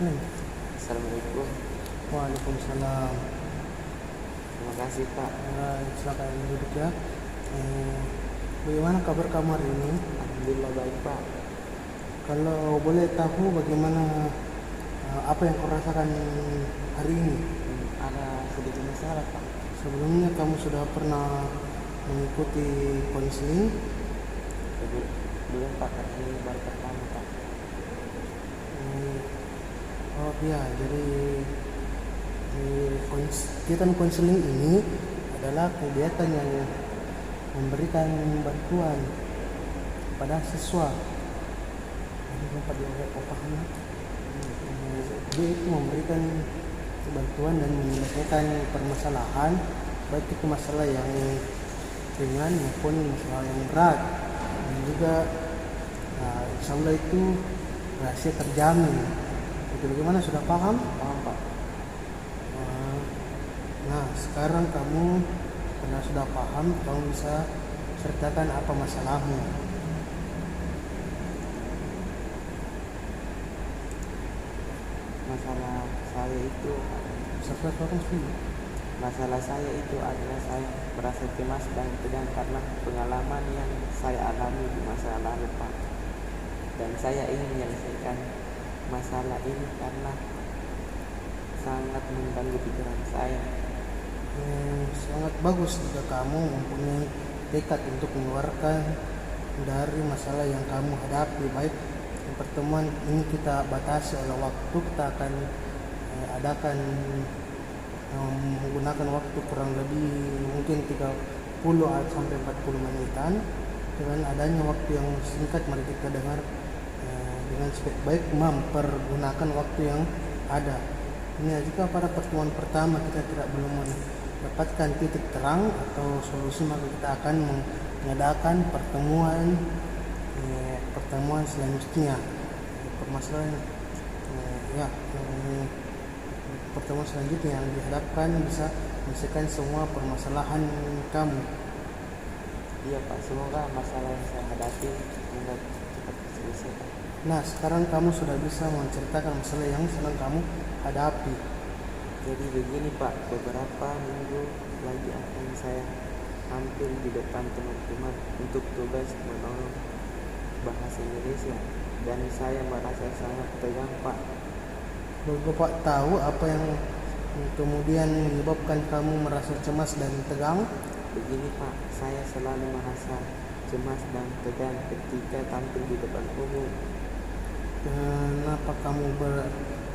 Nih. Assalamualaikum. Waalaikumsalam. Terima kasih Pak. Silakan duduk ya. Bagaimana kabar kamu hari ini? Alhamdulillah baik Pak. Kalau boleh tahu bagaimana apa yang kau rasakan hari ini? Ada sedikit masalah Pak. Sebelumnya kamu sudah pernah mengikuti konseling? Belum Pak, karena ini baru pertama Pak. Oh iya, jadi kegiatan konseling ini adalah kegiatan yang memberikan bantuan kepada siswa. Jadi tempat dia paham. Dia itu memberikan bantuan dan menyelesaikan permasalahan, baik itu masalah yang ringan maupun masalah yang berat. Dan juga insya Allah itu rahasia terjamin. Itu bagaimana, sudah paham? Paham Pak. Nah, sekarang kamu karena sudah paham, kamu bisa ceritakan apa masalahmu. Masalah saya itu Masalah saya itu adalah saya merasa cemas dan tegang karena pengalaman yang saya alami di masa lalu Pak. Dan saya ingin menyelesaikan masalah ini karena sangat mengganggu pikiran saya. Sangat bagus jika kamu mempunyai tekad untuk mengeluarkan dari masalah yang kamu hadapi. Baik, pertemuan ini kita batasi oleh waktu. Kita akan adakan menggunakan waktu kurang lebih mungkin 30 sampai 40 menitan. Dengan adanya waktu yang singkat, mari kita dengar dengan sebaik mempergunakan waktu yang ada. Ini jika pada pertemuan pertama kita belum mendapatkan titik terang atau solusi, maka kita akan mengadakan pertemuan selanjutnya. Permasalahan pertemuan selanjutnya yang diharapkan bisa menyelesaikan semua permasalahan kamu. Iya Pak, semoga masalah yang saya hadapi cepat selesai. Nah, sekarang kamu sudah bisa menceritakan masalah yang sedang kamu hadapi. Jadi begini Pak, beberapa minggu lagi akan saya tampil di depan teman-teman untuk tugas menolong bahasa Indonesia, dan saya merasa sangat tegang Pak. Bapak tahu apa yang kemudian menyebabkan kamu merasa cemas dan tegang? Begini Pak, saya selalu merasa cemas dan tegang ketika tampil di depan umum. Kenapa kamu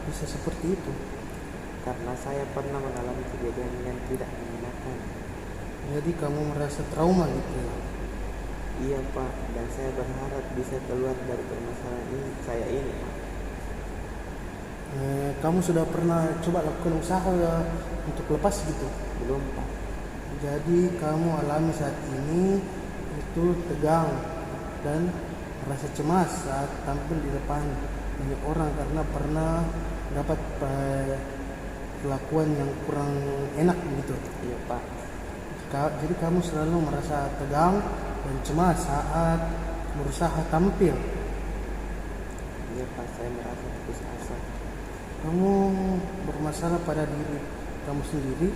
bisa seperti itu? Karena saya pernah mengalami kejadian yang tidak menyenangkan. Jadi kamu merasa trauma gitu ya? Iya Pak, dan saya berharap bisa keluar dari permasalahan ini Pak. Kamu sudah pernah coba lakukan usaha untuk lepas gitu? Belum Pak. Jadi kamu alami saat ini itu tegang dan merasa cemas saat tampil di depan banyak orang karena pernah dapat perlakuan yang kurang enak gitu. Iya Pak. Jadi kamu selalu merasa tegang dan cemas saat berusaha tampil. Iya Pak, saya merasa putus asa. Kamu bermasalah pada diri kamu sendiri?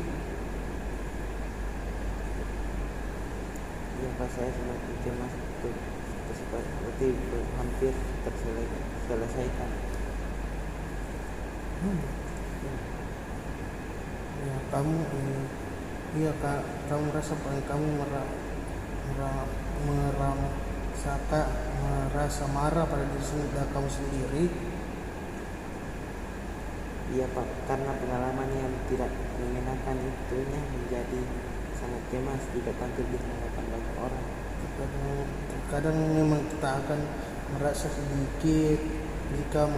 Iya Pak, saya semakin cemas seperti hampir terselesaikan. Ya, kamu kamu merasa kamu merasa marah pada diri kamu sendiri. Iya Pak, karena pengalaman yang tidak menyenangkan itunya menjadi sangat cemas jika tampil di hadapan banyak orang. Kadang memang kita akan merasa sedikit jika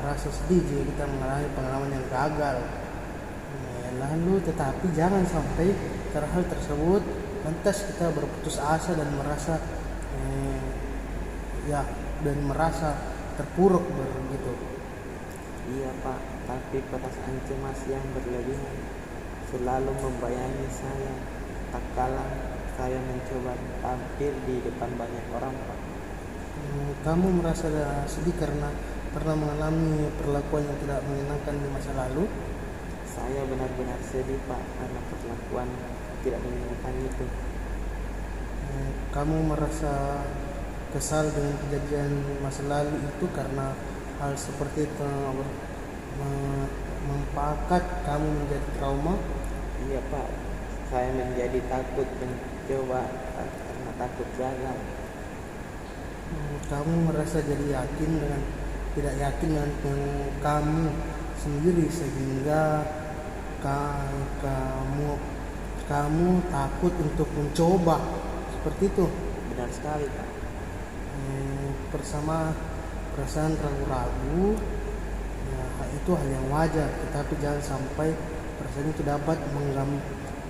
merasa sedih jika kita mengalami pengalaman yang gagal. Lalu tetapi jangan sampai karena hal tersebut lantas kita berputus asa dan merasa terpuruk begitu. Iya Pak, tapi perasaan cemas yang berlebihan selalu membayangi saya tak kala saya mencoba tampil di depan banyak orang Pak. Kamu merasa sedih karena pernah mengalami perlakuan yang tidak menyenangkan di masa lalu? Saya benar-benar sedih Pak karena perlakuan tidak menyenangkan itu. Kamu merasa kesal dengan kejadian masa lalu itu karena hal seperti itu mempakat kamu menjadi trauma? Iya Pak, saya menjadi takut mencoba karena takut gagal. Kamu merasa jadi yakin dengan tidak yakin dengan kamu sendiri sehingga kamu takut untuk mencoba seperti itu. Benar sekali Pak. Bersama perasaan ragu-ragu, ya, itu hal yang wajar, tetapi jangan sampai perasaan itu dapat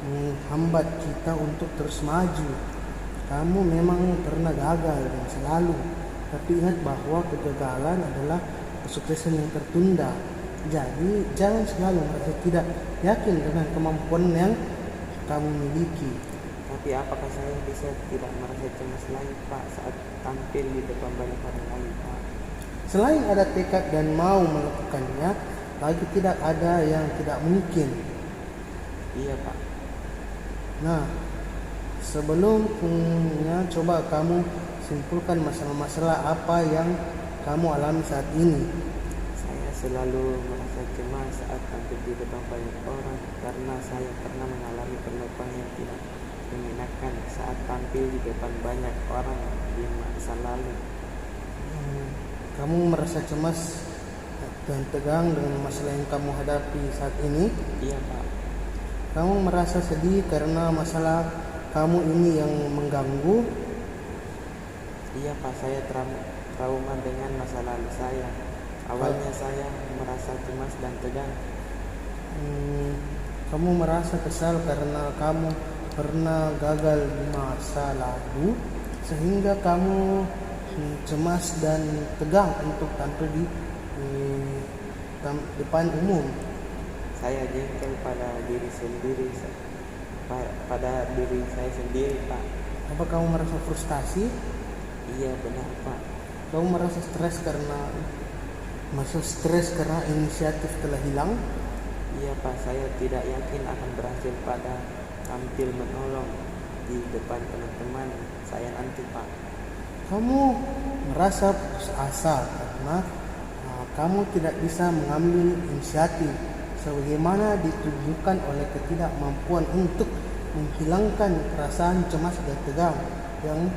menghambat kita untuk terus maju. Kamu memang pernah gagal dan selalu, tapi ingat bahwa kegagalan adalah kesuksesan yang tertunda. Jadi jangan selalu merasa tidak yakin dengan kemampuan yang kamu miliki. Tapi apakah saya bisa tidak merasa cemas lagi Pak saat tampil di depan banyak orang lain Pak? Selain ada tekad dan mau melakukannya, lagi tidak ada yang tidak mungkin. Iya Pak. Nah, sebelumnya coba kamu simpulkan masalah-masalah apa yang kamu alami saat ini. Saya selalu merasa cemas saat tampil di depan banyak orang karena saya pernah mengalami perlakuan yang tidak menyenangkan saat tampil di depan banyak orang di masa lalu. Kamu merasa cemas dan tegang dengan masalah yang kamu hadapi saat ini? Iya Pak. Kamu merasa sedih karena masalah kamu ini yang mengganggu? Iya Pak, saya trauma dengan masa lalu saya. Awalnya saya merasa cemas dan tegang. Kamu merasa kesal karena kamu pernah gagal di masa lalu sehingga kamu cemas dan tegang untuk tampil di depan umum. Saya jengkel pada diri saya sendiri Pak. Apa kamu merasa frustasi? Iya benar Pak. Kamu merasa stres karena inisiatif telah hilang? Iya Pak, saya tidak yakin akan berhasil pada tampil menolong di depan teman-teman saya nanti Pak. Kamu merasa putus asa karena kamu tidak bisa mengambil inisiatif sebagaimana ditunjukkan oleh ketidakmampuan untuk menghilangkan perasaan cemas dan tegang yang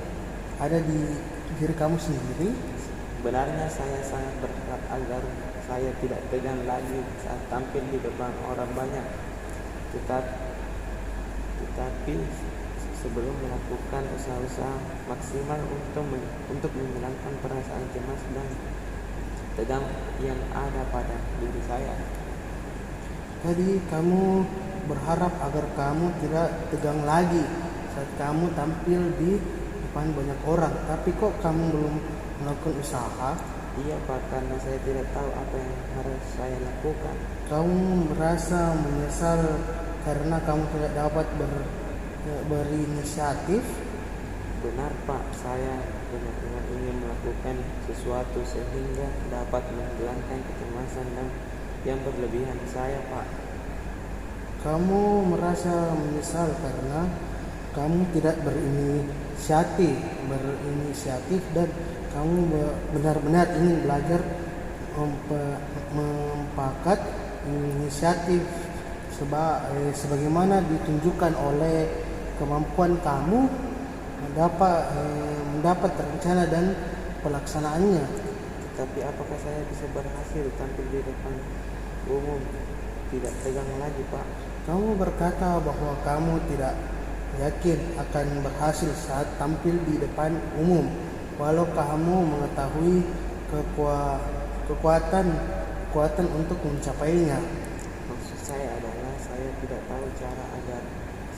ada di diri kamu sendiri. Sebenarnya saya sangat berharap agar saya tidak tegang lagi saat tampil di depan orang banyak. Tetapi sebelum melakukan usaha-usaha maksimal untuk menghilangkan perasaan cemas dan tegang yang ada pada diri saya. Tadi kamu berharap agar kamu tidak tegang lagi saat kamu tampil di depan banyak orang, tapi kok kamu belum melakukan usaha? Iya Pak, karena saya tidak tahu apa yang harus saya lakukan. Kamu merasa menyesal karena kamu tidak dapat berinisiatif? Benar Pak, saya benar-benar ingin melakukan sesuatu sehingga dapat menghilangkan kecemasan dan yang berlebihan saya Pak. Kamu merasa menyesal karena kamu tidak berinisiatif dan kamu benar-benar ingin belajar mempakat inisiatif sebagaimana ditunjukkan oleh kemampuan kamu mendapat rencana dan pelaksanaannya. Tapi apakah saya bisa berhasil tampil di depan umum tidak tegang lagi Pak? Kamu berkata bahwa kamu tidak yakin akan berhasil saat tampil di depan umum, walau kamu mengetahui kekuatan untuk mencapainya. Maksud saya adalah saya tidak tahu cara agar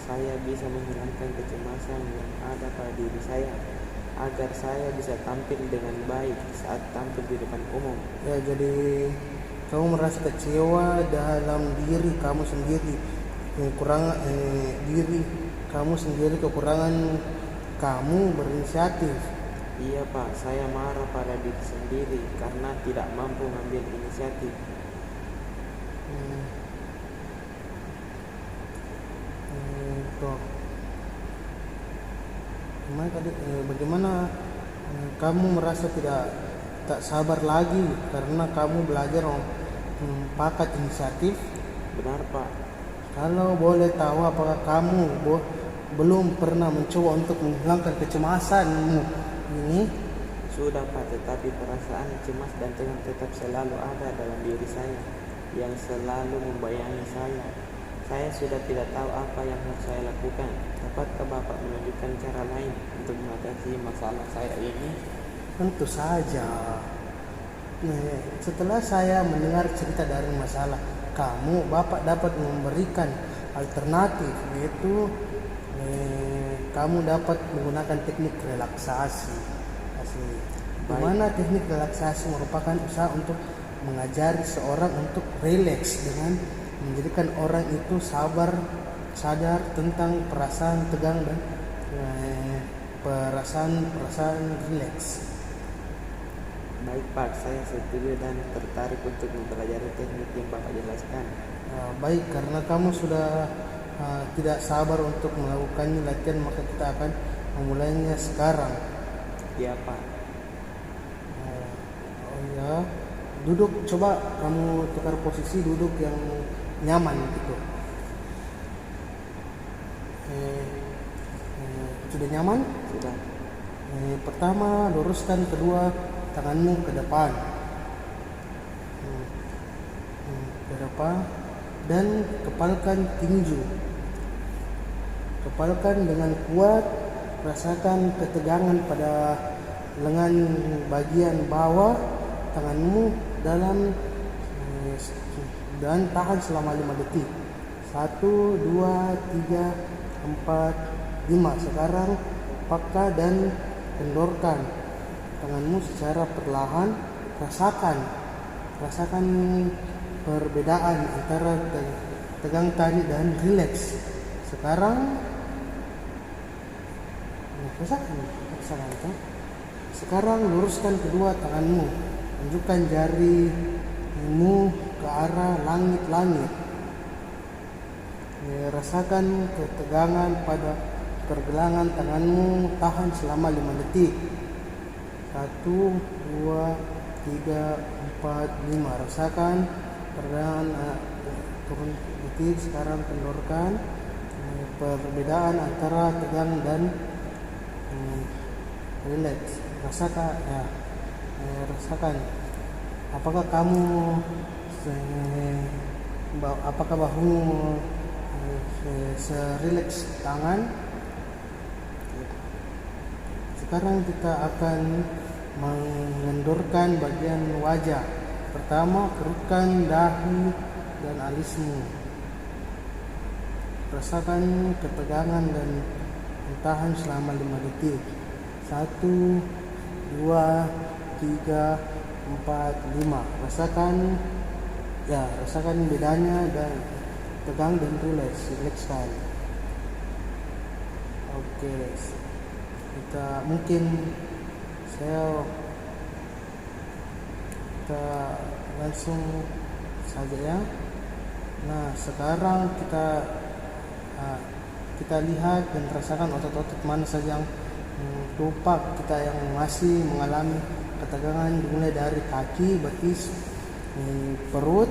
saya bisa menghilangkan kecemasan yang ada pada diri saya, agar saya bisa tampil dengan baik saat tampil di depan umum. Ya, jadi kamu merasa kecewa dalam diri kamu sendiri, kekurangan kamu berinisiatif. Iya Pak, saya marah pada diri sendiri karena tidak mampu mengambil inisiatif. Hmm, Toh, gimana tadi? Bagaimana kamu merasa tak sabar lagi karena kamu belajar mempakat inisiatif? Benar Pak, Kalau boleh tahu, apakah kamu belum pernah mencoba untuk menghilangkan kecemasanmu ini? sudah Pak, tetapi perasaan cemas dan tegang tetap selalu ada dalam diri saya, yang selalu membayangi saya. Saya sudah tidak tahu apa yang harus saya lakukan. Dapatkah Bapak menunjukkan cara lain untuk mengatasi masalah saya ini? Tentu saja. Setelah saya mendengar cerita dari masalah kamu, Bapak dapat memberikan alternatif, yaitu kamu dapat menggunakan teknik relaksasi. Di mana teknik relaksasi merupakan usaha untuk mengajari seorang untuk rileks dengan menjadikan orang itu sadar tentang perasaan tegang dan perasaan rileks. Baik Pak, saya setuju dan tertarik untuk mempelajari teknik yang Bapak jelaskan. Baik, karena kamu sudah tidak sabar untuk melakukannya latihan, maka kita akan memulainya sekarang. Iya Pak. Oh ya, duduk, coba kamu tukar posisi duduk yang nyaman gitu. Sudah nyaman? Sudah. Pertama, luruskan kedua tanganmu ke depan. Ke depan dan kepalkan tinju. Kepalkan dengan kuat, rasakan ketegangan pada lengan bagian bawah tanganmu dan tahan selama 5 detik. 1, 2, 3, 4, 5. Sekarang pakai dan kendorkan tanganmu secara perlahan. Rasakan perbedaan antara tegang tadi dan rileks. Sekarang rasakan. Sekarang luruskan kedua tanganmu, tunjukkan jarimu ke arah langit-langit. Rasakan ketegangan pada pergelangan tanganmu, tahan selama 5 detik. 1, 2, 3, 4, 5. Rasakan pergelangan turun detik. Sekarang kendorkan. Perbedaan antara tegang dan relax. Rasakan apakah bahumu serileks tangan. Sekarang kita akan mengendorkan bagian wajah. Pertama, kerutkan dahi dan alismu. Rasakan ketegangan dan tahan selama 5 detik. 1, 2, 3, 4, 5. Rasakan bedanya dan tegang dan rileks sekali. Oke, kita langsung saja ya. Nah, sekarang kita lihat dan rasakan otot-otot mana saja yang lupa kita yang masih mengalami ketegangan, dimulai dari kaki, betis, perut,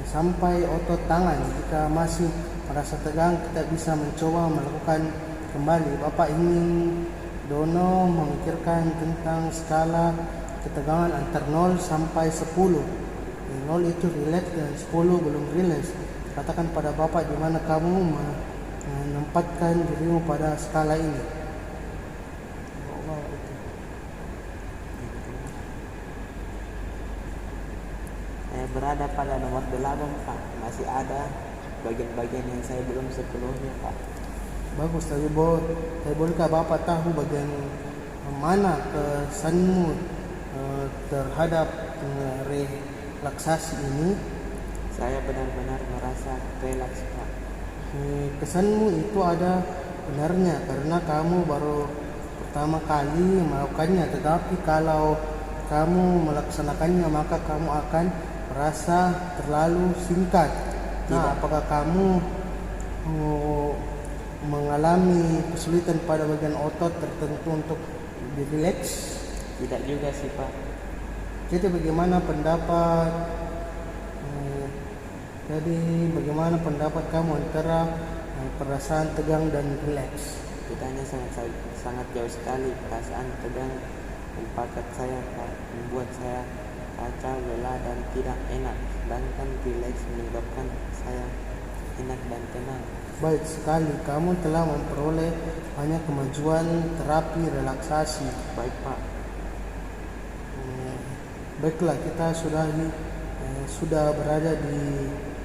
sampai otot tangan. Jika masih merasa tegang, kita bisa mencoba melakukan kembali. Bapak ingin Dono memikirkan tentang skala ketegangan antar 0 sampai 10. 0 itu rileks dan 10 belum rileks. Katakan pada Bapak di mana kamu menempatkan dirimu pada skala ini. Saya berada pada nomor 8 Pak. Masih ada bagian-bagian yang saya belum sepenuhnya Pak. Bagus, tapi bolehkah Bapak tahu bagian mana kesanmu terhadap relaksasi ini? Saya benar-benar merasa relaks Pak. Kesanmu itu ada benarnya karena kamu baru pertama kali melakukannya, tetapi kalau kamu melaksanakannya maka kamu akan merasa terlalu singkat. Nah, apakah kamu mengalami kesulitan pada bagian otot tertentu untuk rileks? Tidak juga sih Pak. Jadi bagaimana pendapat bagaimana pendapat kamu antara perasaan tegang dan rileks? Bedanya sangat jauh sekali. Perasaan tegang mempakat saya Pak, membuat saya kacau, lelah dan tidak enak. Sedangkan rileks menyebabkan saya enak dan tenang. Baik sekali, kamu telah memperoleh banyak kemajuan terapi relaksasi. Baik Pak. Baiklah, kita sudah berada di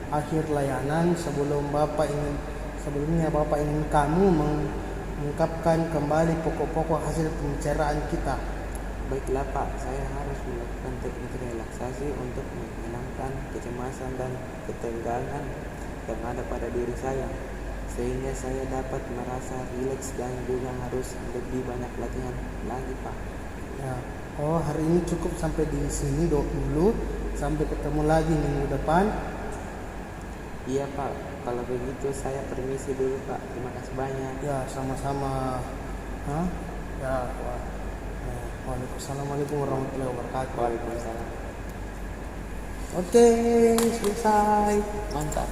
akhir layanan. Sebelumnya Bapak ingin kamu mengungkapkan kembali pokok-pokok hasil pembicaraan kita. Baiklah Pak, saya harus melakukan teknik relaksasi untuk menghilangkan kecemasan dan ketegangan yang ada pada diri saya, sehingga saya dapat merasa rileks dan juga harus lebih banyak latihan lagi Pak. Ya. Oh, hari ini cukup sampai di sini dulu. Sampai ketemu lagi minggu depan. Iya Pak, kalau begitu saya permisi dulu Pak. Terima kasih banyak. Ya, sama-sama. Ya, Waalaikumsalam warahmatullahi wabarakatuh. Waalaikumsalam. Oke, selesai. Mantap.